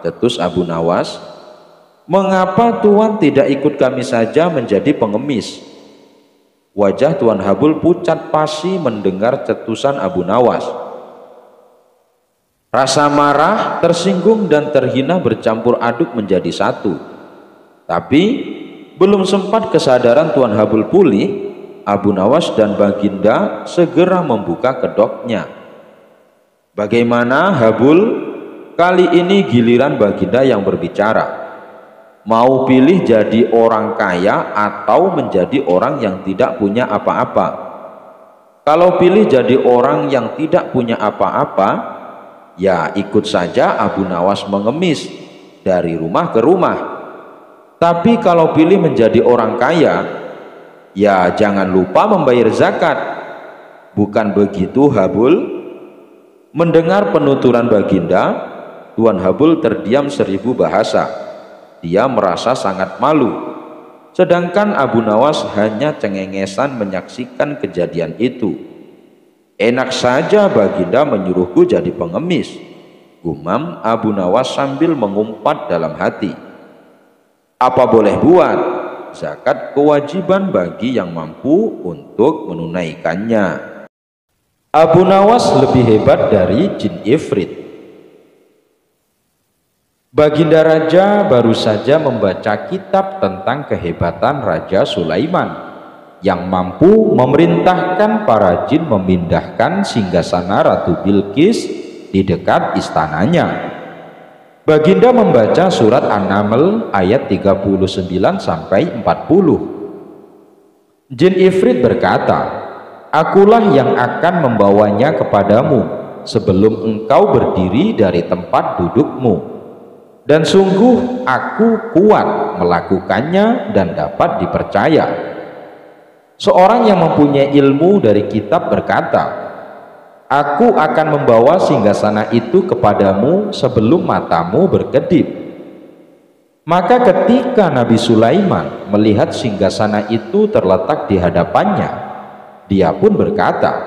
cetus Abu Nawas, mengapa Tuan tidak ikut kami saja menjadi pengemis? Wajah Tuan Habul pucat pasi mendengar cetusan Abu Nawas. Rasa marah, tersinggung dan terhina bercampur aduk menjadi satu. Tapi belum sempat kesadaran Tuan Habul pulih, Abu Nawas dan Baginda segera membuka kedoknya. Bagaimana Habul? Kali ini giliran Baginda yang berbicara. Mau pilih jadi orang kaya atau menjadi orang yang tidak punya apa-apa? Kalau pilih jadi orang yang tidak punya apa-apa, ya ikut saja Abu Nawas mengemis dari rumah ke rumah. Tapi kalau pilih menjadi orang kaya, ya jangan lupa membayar zakat. Bukan begitu Habul? Mendengar penuturan Baginda, Tuan Habul terdiam 1000 bahasa. Dia merasa sangat malu. Sedangkan Abu Nawas hanya cengengesan menyaksikan kejadian itu. Enak saja Baginda menyuruhku jadi pengemis, gumam Abu Nawas sambil mengumpat dalam hati. Apa boleh buat, zakat kewajiban bagi yang mampu untuk menunaikannya. Abu Nawas lebih hebat dari jin ifrit. Baginda Raja baru saja membaca kitab tentang kehebatan Raja Sulaiman yang mampu memerintahkan para jin memindahkan singgasana Ratu Bilqis di dekat istananya. Baginda membaca surat An-Naml ayat 39 sampai 40. Jin ifrit berkata, "Akulah yang akan membawanya kepadamu sebelum engkau berdiri dari tempat dudukmu, dan sungguh aku kuat melakukannya dan dapat dipercaya." Seorang yang mempunyai ilmu dari kitab berkata, "Aku akan membawa singgasana itu kepadamu sebelum matamu berkedip." Maka ketika Nabi Sulaiman melihat singgasana itu terletak di hadapannya, dia pun berkata,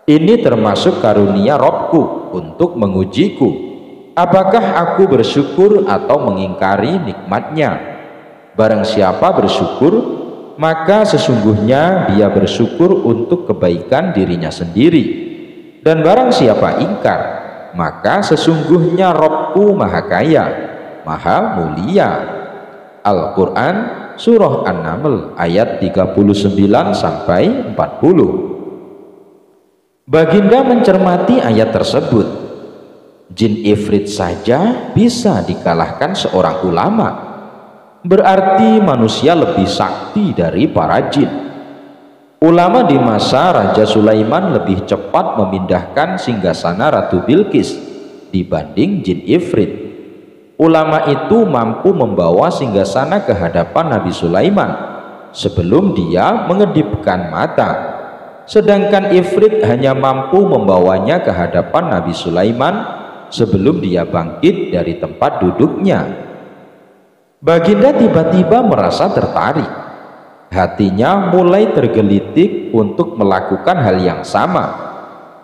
"Ini termasuk karunia Robku untuk mengujiku. Apakah aku bersyukur atau mengingkari nikmatnya? Barang siapa bersyukur, maka sesungguhnya dia bersyukur untuk kebaikan dirinya sendiri. Dan barang siapa ingkar, maka sesungguhnya Robku Maha Kaya, Maha Mulia." Al-Quran Surah An-Naml ayat 39 sampai 40. Baginda mencermati ayat tersebut. Jin ifrit saja bisa dikalahkan seorang ulama. Berarti manusia lebih sakti dari para jin. Ulama di masa Raja Sulaiman lebih cepat memindahkan singgasana Ratu Bilqis dibanding jin ifrit. Ulama itu mampu membawa singgasana ke hadapan Nabi Sulaiman sebelum dia mengedipkan mata, sedangkan ifrit hanya mampu membawanya ke hadapan Nabi Sulaiman sebelum dia bangkit dari tempat duduknya. Baginda tiba-tiba merasa tertarik. Hatinya mulai tergelitik untuk melakukan hal yang sama.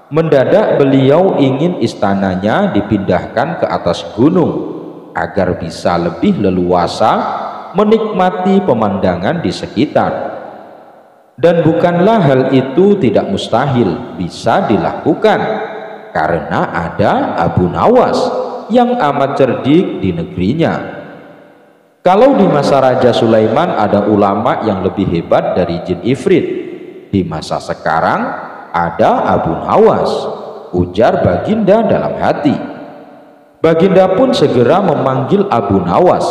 Mendadak beliau ingin istananya dipindahkan ke atas gunung agar bisa lebih leluasa menikmati pemandangan di sekitar. Dan bukanlah hal itu tidak mustahil bisa dilakukan, karena ada Abu Nawas yang amat cerdik di negerinya. Kalau di masa Raja Sulaiman ada ulama yang lebih hebat dari jin ifrit, di masa sekarang ada Abu Nawas, ujar Baginda dalam hati. Baginda pun segera memanggil Abu Nawas.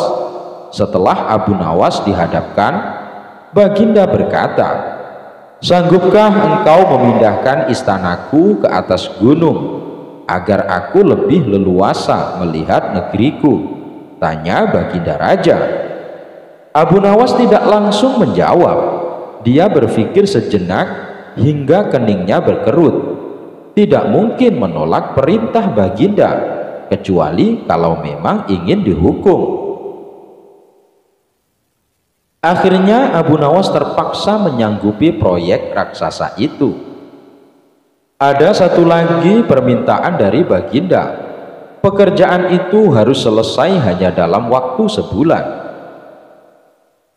Setelah Abu Nawas dihadapkan, Baginda berkata, "Sanggupkah engkau memindahkan istanaku ke atas gunung agar aku lebih leluasa melihat negeriku?" tanya Baginda Raja. Abu Nawas tidak langsung menjawab. Dia berpikir sejenak hingga keningnya berkerut. Tidak mungkin menolak perintah Baginda kecuali kalau memang ingin dihukum. Akhirnya Abu Nawas terpaksa menyanggupi proyek raksasa itu. Ada satu lagi permintaan dari Baginda. Pekerjaan itu harus selesai hanya dalam waktu sebulan.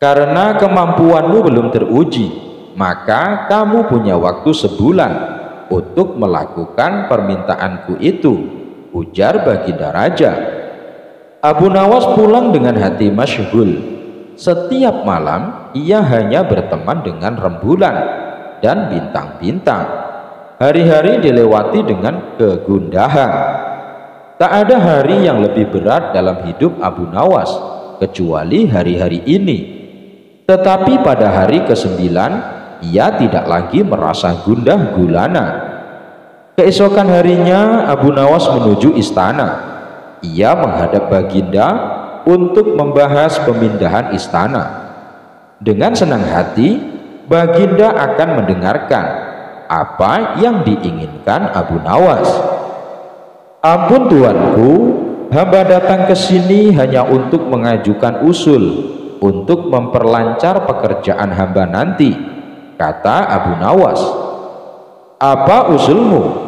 Karena kemampuanmu belum teruji, maka kamu punya waktu sebulan untuk melakukan permintaanku itu, ujar Baginda Raja. Abu Nawas pulang dengan hati masyghul. Setiap malam ia hanya berteman dengan rembulan dan bintang-bintang. Hari-hari dilewati dengan kegundahan. Tak ada hari yang lebih berat dalam hidup Abu Nawas kecuali hari-hari ini. Tetapi pada hari ke-9 ia tidak lagi merasa gundah gulana. Keesokan harinya Abu Nawas menuju istana. Ia menghadap Baginda untuk membahas pemindahan istana. Dengan senang hati Baginda akan mendengarkan apa yang diinginkan Abu Nawas. Ampun tuanku, hamba datang ke sini hanya untuk mengajukan usul untuk memperlancar pekerjaan hamba nanti, kata Abu Nawas. Apa usulmu?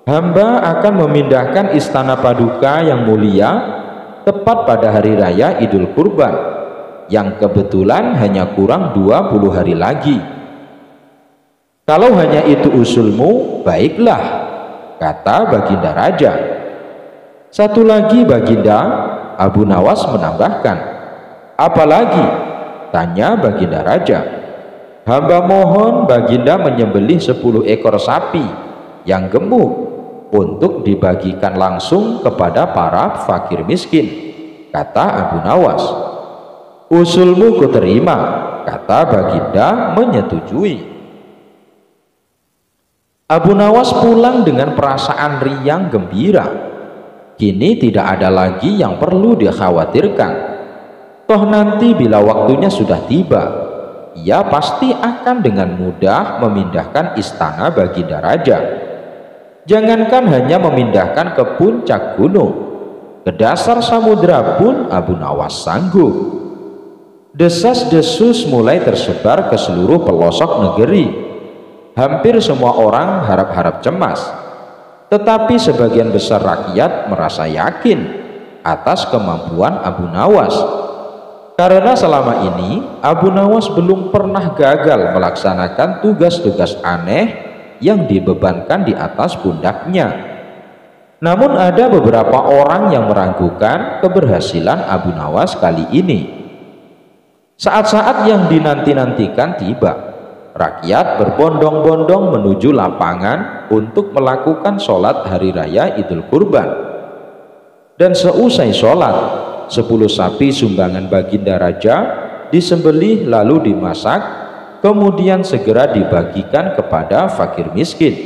Hamba akan memindahkan istana paduka yang mulia tepat pada hari raya Idul Kurban, yang kebetulan hanya kurang 20 hari lagi. Kalau hanya itu usulmu, baiklah, kata Baginda Raja. Satu lagi Baginda, Abu Nawas menambahkan. Apalagi? Tanya Baginda Raja. Hamba mohon Baginda menyembelih 10 ekor sapi yang gemuk untuk dibagikan langsung kepada para fakir miskin, kata Abu Nawas. Usulmu kuterima, kata Baginda menyetujui. Abu Nawas pulang dengan perasaan riang gembira. Kini tidak ada lagi yang perlu dikhawatirkan. Toh nanti bila waktunya sudah tiba, ia pasti akan dengan mudah memindahkan istana Baginda Raja. Jangankan hanya memindahkan ke puncak gunung, ke dasar samudera pun Abu Nawas sanggup. Desas-desus mulai tersebar ke seluruh pelosok negeri. Hampir semua orang harap-harap cemas, tetapi sebagian besar rakyat merasa yakin atas kemampuan Abu Nawas. Karena selama ini Abu Nawas belum pernah gagal melaksanakan tugas-tugas aneh yang dibebankan di atas pundaknya. Namun ada beberapa orang yang meragukan keberhasilan Abu Nawas kali ini. Saat-saat yang dinanti-nantikan tiba. Rakyat berbondong-bondong menuju lapangan untuk melakukan sholat hari raya Idul Kurban. Dan seusai sholat, 10 sapi sumbangan Baginda Raja disembelih lalu dimasak, kemudian segera dibagikan kepada fakir miskin.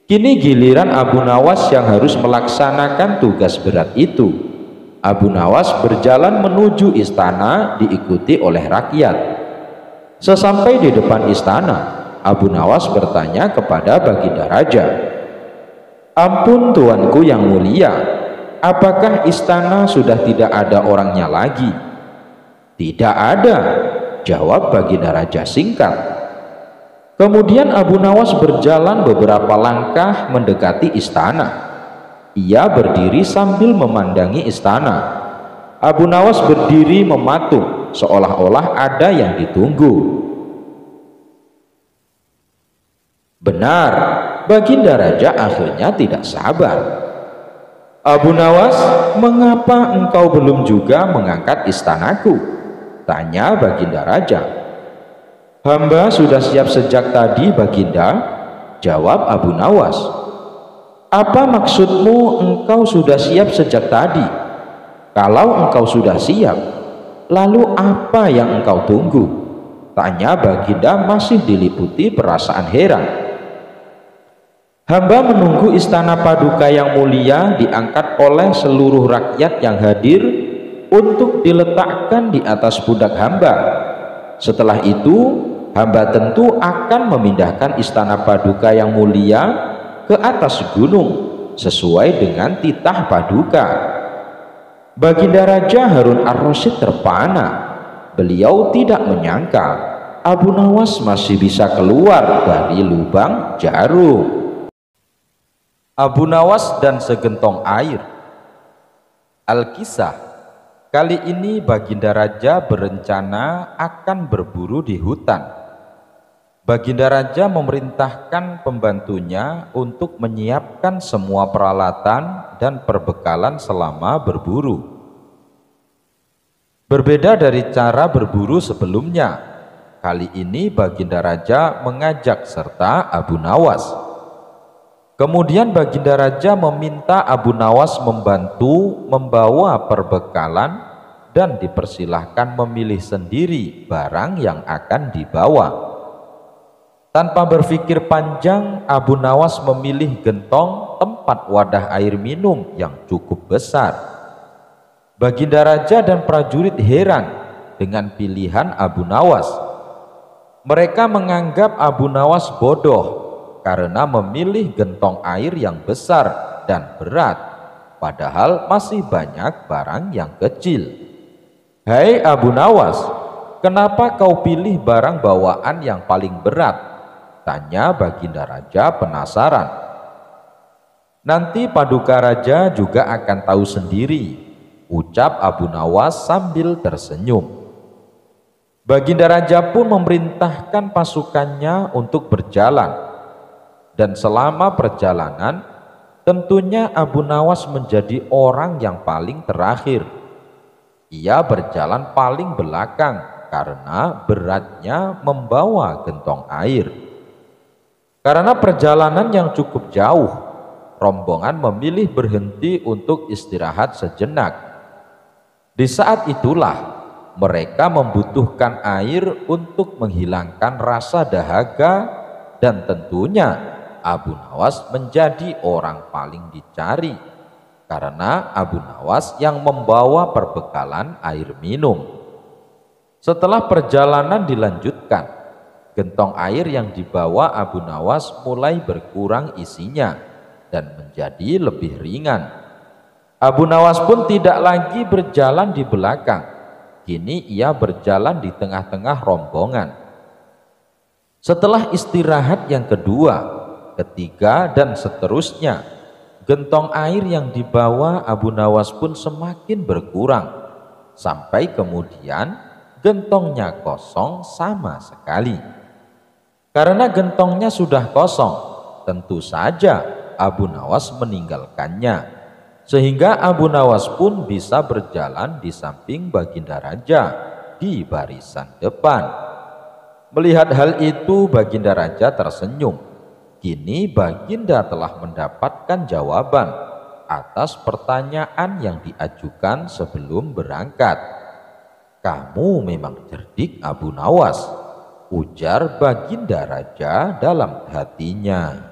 Kini giliran Abu Nawas yang harus melaksanakan tugas berat itu. Abu Nawas berjalan menuju istana diikuti oleh rakyat. Sesampai di depan istana, Abu Nawas bertanya kepada Baginda Raja, "Ampun tuanku yang mulia, apakah istana sudah tidak ada orangnya lagi?" "Tidak ada," jawab Baginda Raja singkat. Kemudian Abu Nawas berjalan beberapa langkah mendekati istana. Ia berdiri sambil memandangi istana. Abu Nawas berdiri mematung seolah-olah ada yang ditunggu. Benar, Baginda Raja akhirnya tidak sabar. "Abu Nawas, mengapa engkau belum juga mengangkat istanaku?" tanya Baginda Raja. "Hamba sudah siap sejak tadi, Baginda," jawab Abu Nawas. "Apa maksudmu engkau sudah siap sejak tadi? Kalau engkau sudah siap, lalu apa yang engkau tunggu?" tanya Baginda masih diliputi perasaan heran. "Hamba menunggu istana paduka yang mulia diangkat oleh seluruh rakyat yang hadir untuk diletakkan di atas pundak hamba. Setelah itu, hamba tentu akan memindahkan istana paduka yang mulia ke atas gunung sesuai dengan titah paduka." Baginda Raja Harun ar-Rasyid terpana. Beliau tidak menyangka Abu Nawas masih bisa keluar dari lubang jarum. Abu Nawas dan segentong air. Al-Kisah. Kali ini Baginda Raja berencana akan berburu di hutan. Baginda Raja memerintahkan pembantunya untuk menyiapkan semua peralatan dan perbekalan selama berburu. Berbeda dari cara berburu sebelumnya, kali ini Baginda Raja mengajak serta Abu Nawas. Kemudian Baginda Raja meminta Abu Nawas membantu membawa perbekalan dan dipersilahkan memilih sendiri barang yang akan dibawa. Tanpa berpikir panjang, Abu Nawas memilih gentong tempat wadah air minum yang cukup besar. Baginda Raja dan prajurit heran dengan pilihan Abu Nawas. Mereka menganggap Abu Nawas bodoh karena memilih gentong air yang besar dan berat, padahal masih banyak barang yang kecil. Hai Abu Nawas, kenapa kau pilih barang bawaan yang paling berat? Tanya Baginda Raja penasaran. Nanti Paduka Raja juga akan tahu sendiri, ucap Abu Nawas sambil tersenyum. Baginda Raja pun memerintahkan pasukannya untuk berjalan, dan selama perjalanan tentunya Abu Nawas menjadi orang yang paling terakhir. Ia berjalan paling belakang karena beratnya membawa gentong air. Karena perjalanan yang cukup jauh, rombongan memilih berhenti untuk istirahat sejenak. Di saat itulah mereka membutuhkan air untuk menghilangkan rasa dahaga, dan tentunya Abu Nawas menjadi orang paling dicari karena Abu Nawas yang membawa perbekalan air minum. Setelah perjalanan dilanjutkan, gentong air yang dibawa Abu Nawas mulai berkurang isinya dan menjadi lebih ringan. Abu Nawas pun tidak lagi berjalan di belakang. Kini ia berjalan di tengah-tengah rombongan. Setelah istirahat yang kedua, ketiga, dan seterusnya, gentong air yang dibawa Abu Nawas pun semakin berkurang, sampai kemudian gentongnya kosong sama sekali. Karena gentongnya sudah kosong, tentu saja Abu Nawas meninggalkannya, sehingga Abu Nawas pun bisa berjalan di samping Baginda Raja di barisan depan. Melihat hal itu, Baginda Raja tersenyum. Kini Baginda telah mendapatkan jawaban atas pertanyaan yang diajukan sebelum berangkat. Kamu memang cerdik Abu Nawas, ujar Baginda Raja dalam hatinya.